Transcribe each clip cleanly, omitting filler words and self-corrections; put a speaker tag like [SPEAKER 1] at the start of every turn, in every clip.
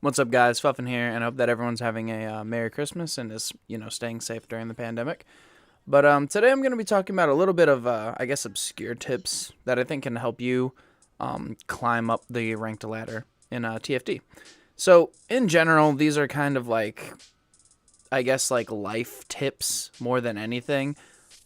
[SPEAKER 1] What's up, guys? Fuffin here, and I hope that everyone's having a Merry Christmas and is, staying safe during the pandemic. But today I'm going to be talking about a little bit of, obscure tips that I think can help you climb up the ranked ladder in TFT. So, in general, these are kind of like life tips more than anything,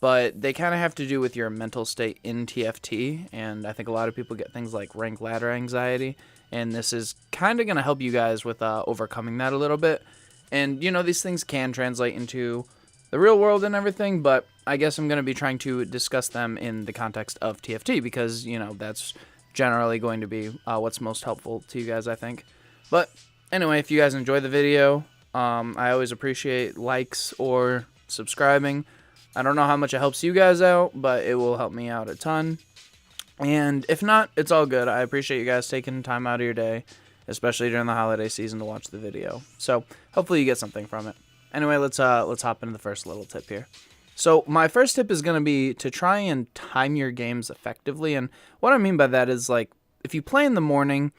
[SPEAKER 1] but they kind of have to do with your mental state in TFT, and I think a lot of people get things like ranked ladder anxiety, and this is kind of going to help you guys with overcoming that a little bit. And, these things can translate into the real world and everything, but I guess I'm going to be trying to discuss them in the context of TFT because, that's generally going to be what's most helpful to you guys, I think. But anyway, if you guys enjoy the video, I always appreciate likes or subscribing. I don't know how much it helps you guys out, but it will help me out a ton. And if not, it's all good. I appreciate you guys taking time out of your day, especially during the holiday season, to watch the video. So hopefully you get something from it. Anyway, let's hop into the first little tip here. So my first tip is going to be to try and time your games effectively. And what I mean by that is, like, if you play in the morning,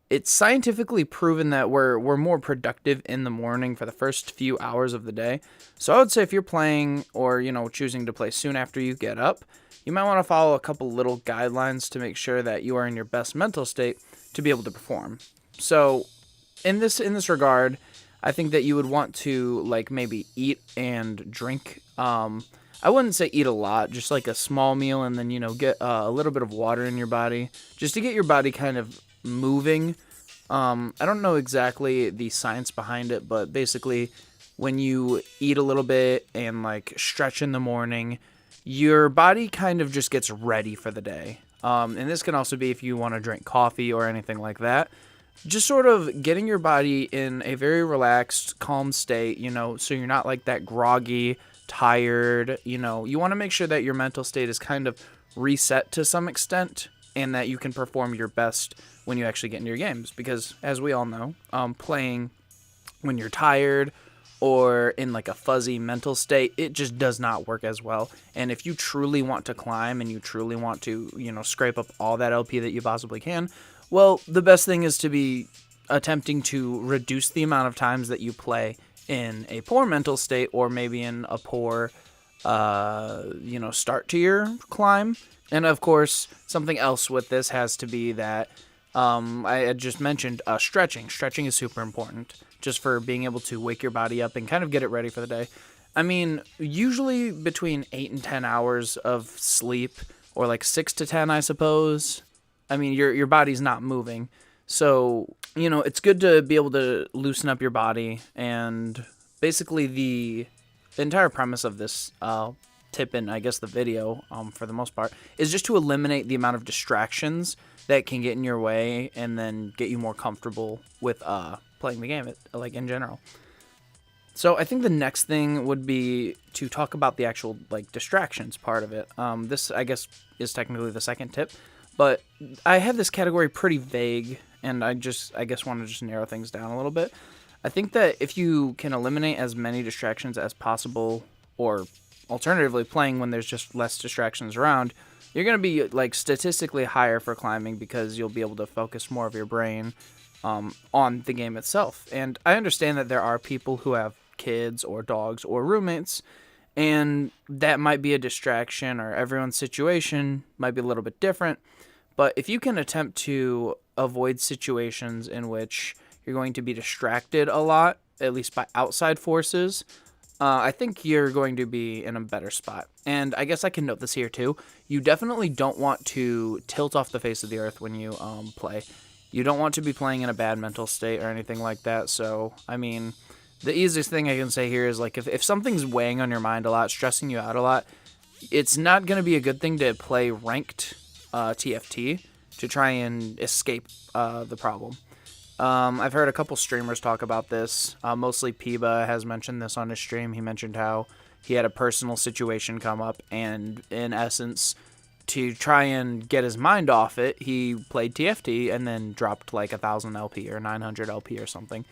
[SPEAKER 1] it's scientifically proven that we're more productive in the morning for the first few hours of the day. So I would say if you're playing or, choosing to play soon after you get up, you might want to follow a couple little guidelines to make sure that you are in your best mental state to be able to perform. So in this regard, I think that you would want to maybe eat and drink. I wouldn't say eat a lot, just like a small meal, and then get a little bit of water in your body just to get your body kind of moving. I don't know exactly the science behind it, but basically when you eat a little bit and stretch in the morning, your body kind of just gets ready for the day. And this can also be if you want to drink coffee or anything like that. Just sort of getting your body in a very relaxed, calm state, so you're not that groggy, tired. You want to make sure that your mental state is kind of reset to some extent and that you can perform your best when you actually get into your games. Because as we all know, playing when you're tired or in a fuzzy mental state, it just does not work as well. And if you truly want to climb and you truly want to, scrape up all that LP that you possibly can, well, the best thing is to be attempting to reduce the amount of times that you play in a poor mental state or maybe in a poor, start to your climb. And of course, something else with this has to be that I had just mentioned stretching. Stretching is super important just for being able to wake your body up and kind of get it ready for the day. I mean, usually between 8 and 10 hours of sleep, or 6 to 10, I suppose. I mean, your body's not moving. So, it's good to be able to loosen up your body. And basically the entire premise of this tip and I guess the video, for the most part, is just to eliminate the amount of distractions that can get in your way and then get you more comfortable with playing the game, in general. So I think the next thing would be to talk about the actual distractions part of it. This, I guess, is technically the second tip, but I have this category pretty vague, and I guess want to just narrow things down a little bit. I think that if you can eliminate as many distractions as possible, or alternatively playing when there's just less distractions around, you're going to be statistically higher for climbing because you'll be able to focus more of your brain on the game itself. And I understand that there are people who have kids or dogs or roommates, and that might be a distraction, or everyone's situation might be a little bit different. But if you can attempt to avoid situations in which you're going to be distracted a lot, at least by outside forces, I think you're going to be in a better spot. And I guess I can note this here too. You definitely don't want to tilt off the face of the earth when you play. You don't want to be playing in a bad mental state or anything like that. So, I mean, the easiest thing I can say here is if something's weighing on your mind a lot, stressing you out a lot, it's not going to be a good thing to play ranked TFT to try and escape the problem. I've heard a couple streamers talk about this. Mostly Piba has mentioned this on his stream. He mentioned how he had a personal situation come up, and in essence, to try and get his mind off it, he played TFT and then dropped 1,000 LP or 900 LP or something.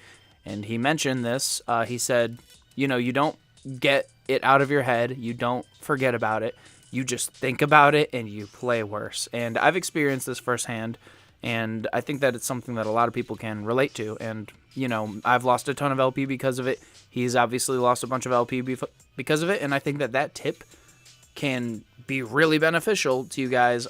[SPEAKER 1] And he mentioned this. He said, you don't get it out of your head. You don't forget about it. You just think about it and you play worse. And I've experienced this firsthand. And I think that it's something that a lot of people can relate to. And, I've lost a ton of LP because of it. He's obviously lost a bunch of LP because of it. And I think that tip can be really beneficial to you guys,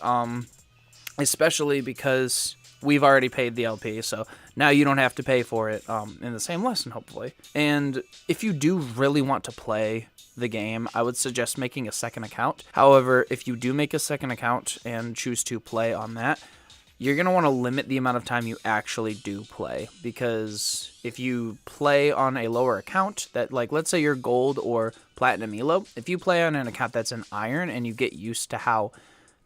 [SPEAKER 1] especially because we've already paid the LP. So now you don't have to pay for it in the same lesson, hopefully. And if you do really want to play the game, I would suggest making a second account. However, if you do make a second account and choose to play on that, you're going to want to limit the amount of time you actually do play, because if you play on a lower account that, like, let's say you're gold or platinum elo, if you play on an account that's an iron and you get used to how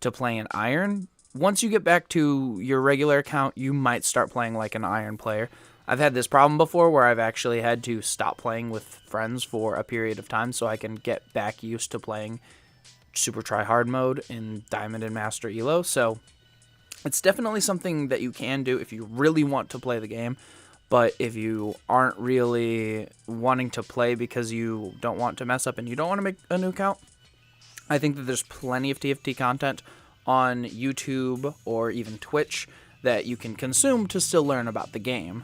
[SPEAKER 1] to play an iron, once you get back to your regular account, you might start playing like an iron player. I've had this problem before where I've actually had to stop playing with friends for a period of time so I can get back used to playing super try hard mode in Diamond and Master Elo. So it's definitely something that you can do if you really want to play the game. But if you aren't really wanting to play because you don't want to mess up and you don't want to make a new account, I think that there's plenty of TFT content on YouTube or even Twitch that you can consume to still learn about the game.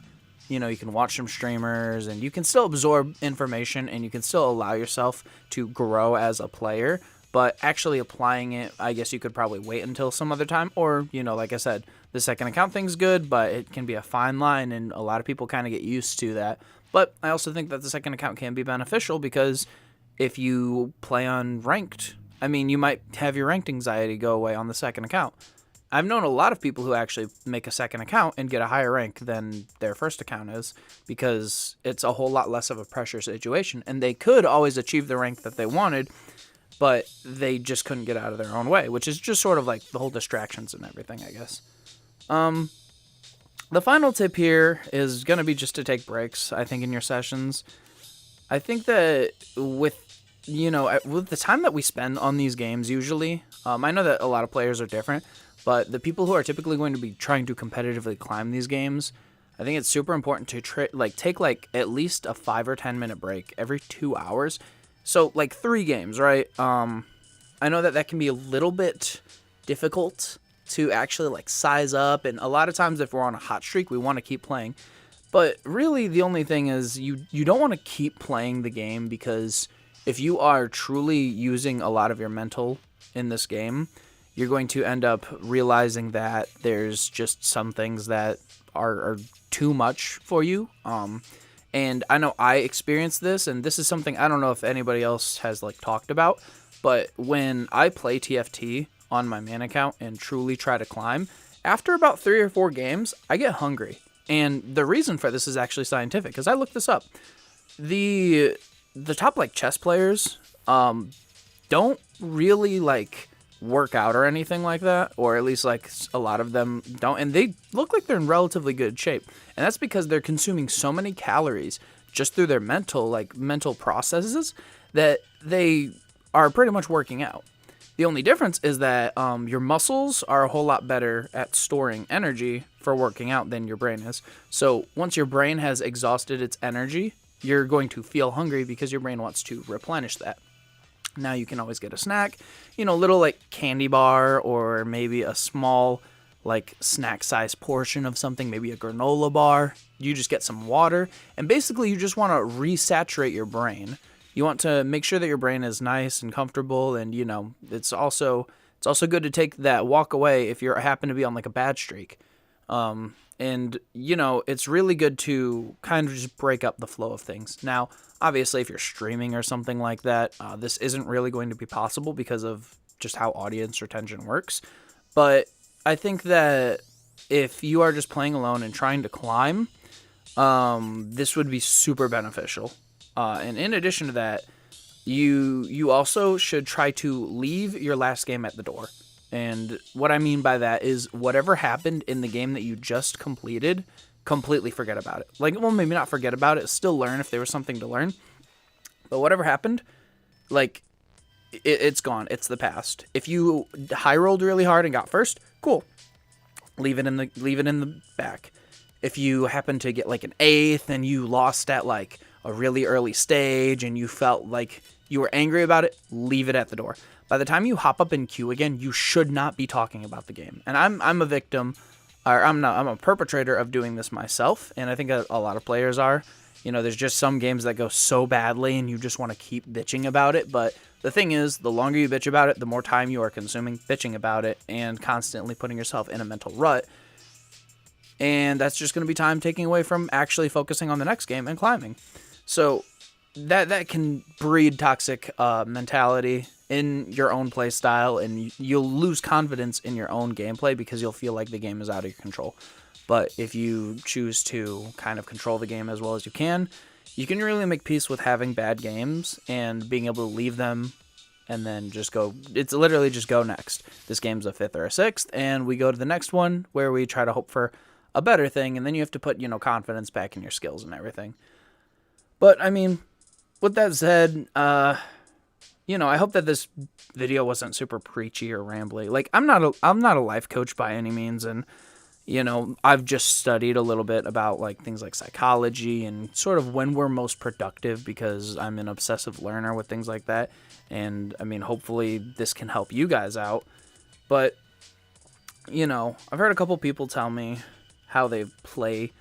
[SPEAKER 1] You can watch some streamers and you can still absorb information and you can still allow yourself to grow as a player. But actually applying it, I guess you could probably wait until some other time. Or, like I said, the second account thing's good, but it can be a fine line, and a lot of people kind of get used to that. But I also think that the second account can be beneficial because if you play on ranked, you might have your ranked anxiety go away on the second account. I've known a lot of people who actually make a second account and get a higher rank than their first account is, because it's a whole lot less of a pressure situation, and they could always achieve the rank that they wanted, but they just couldn't get out of their own way, which is just sort of like the whole distractions and everything, I guess. The final tip here is going to be just to take breaks, I think, in your sessions. I think that with the time that we spend on these games usually, I know that a lot of players are different, but the people who are typically going to be trying to competitively climb these games, I think it's super important to take at least a 5 or 10 minute break every 2 hours. So 3 games, right? I know that can be a little bit difficult to actually size up, and a lot of times if we're on a hot streak, we want to keep playing. But really the only thing is you don't want to keep playing the game, because if you are truly using a lot of your mental in this game, you're going to end up realizing that there's just some things that are too much for you. And I know I experienced this, and this is something I don't know if anybody else has talked about, but when I play TFT on my main account and truly try to climb, after about 3 or 4 games, I get hungry. And the reason for this is actually scientific, because I looked this up. The top chess players don't really work out or anything like that, or at least a lot of them don't, and they look like they're in relatively good shape, and that's because they're consuming so many calories just through their mental processes that they are pretty much working out. The only difference is that your muscles are a whole lot better at storing energy for working out than your brain is. So once your brain has exhausted its energy, you're going to feel hungry because your brain wants to replenish that. Now you can always get a snack, little candy bar, or maybe a small snack size portion of something, maybe a granola bar. You just get some water, and basically you just want to resaturate your brain. You want to make sure that your brain is nice and comfortable, and it's also good to take that walk away if you happen to be on a bad streak. And it's really good to kind of just break up the flow of things. Now, obviously, if you're streaming or something like that, this isn't really going to be possible because of just how audience retention works. But I think that if you are just playing alone and trying to climb, this would be super beneficial. And in addition to that, you also should try to leave your last game at the door. And what I mean by that is whatever happened in the game that you just completed, completely forget about it. Maybe not forget about it, still learn if there was something to learn. But whatever happened, it's gone. It's the past. If you high rolled really hard and got first, cool. Leave it in the back. If you happen to get an 8th and you lost at a really early stage and you felt like you were angry about it, leave it at the door. By the time you hop up in queue again, you should not be talking about the game. And I'm a victim or I'm a perpetrator of doing this myself, and I think a lot of players are. There's just some games that go so badly and you just want to keep bitching about it, but the thing is, the longer you bitch about it, the more time you are consuming bitching about it and constantly putting yourself in a mental rut, and that's just going to be time taking away from actually focusing on the next game and climbing. So that can breed toxic mentality in your own play style, and you'll lose confidence in your own gameplay because you'll feel like the game is out of your control. But if you choose to kind of control the game as well as you can really make peace with having bad games and being able to leave them and then just go. It's literally just go next. This game's a 5th or a 6th, and we go to the next one where we try to hope for a better thing, and then you have to put, confidence back in your skills and everything. But, I mean, with that said, I hope that this video wasn't super preachy or rambly. Like, I'm not a life coach by any means, and I've just studied a little bit about like things like psychology and sort of when we're most productive, because I'm an obsessive learner with things like that. And I mean, hopefully this can help you guys out. But I've heard a couple people tell me how they play,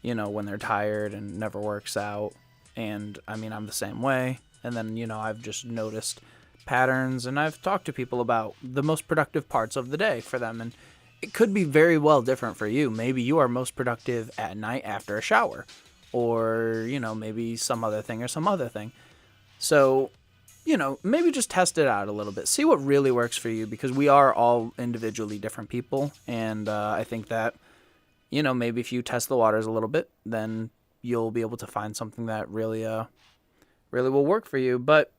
[SPEAKER 1] when they're tired and never works out. And I mean, I'm the same way. And then, I've just noticed patterns, and I've talked to people about the most productive parts of the day for them. And it could be very well different for you. Maybe you are most productive at night after a shower, or, maybe some other thing or some other thing. So, maybe just test it out a little bit. See what really works for you, because we are all individually different people. And I think that, maybe if you test the waters a little bit, then you'll be able to find something that really will work for you. But,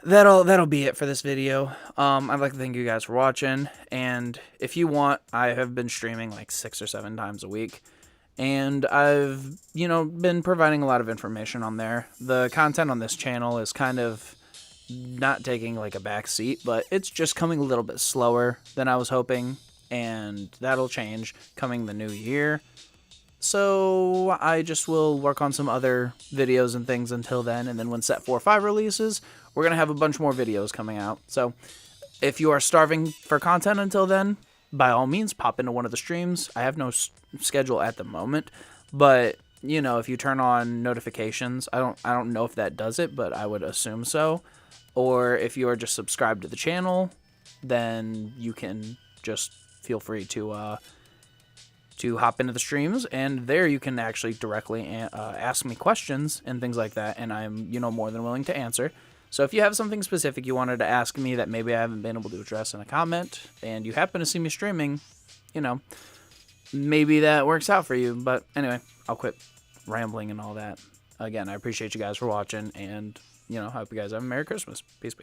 [SPEAKER 1] that'll be it for this video. I'd like to thank you guys for watching, and if you want, I have been streaming like 6 or 7 times a week, and I've been providing a lot of information on there. The content on this channel is kind of not taking like a back seat, but it's just coming a little bit slower than I was hoping, and that'll change coming the new year. So I just will work on some other videos and things until then, and then when Set 4.5 releases, we're going to have a bunch more videos coming out. So if you are starving for content until then, by all means, pop into one of the streams. I have no schedule at the moment, but if you turn on notifications, I don't know if that does it, but I would assume so. Or if you are just subscribed to the channel, then you can just feel free to hop into the streams, and there you can actually directly ask me questions and things like that, and I'm more than willing to answer. So if you have something specific you wanted to ask me that maybe I haven't been able to address in a comment, and you happen to see me streaming, maybe that works out for you. But anyway, I'll quit rambling and all that. Again, I appreciate you guys for watching, and I hope you guys have a Merry Christmas. Peace.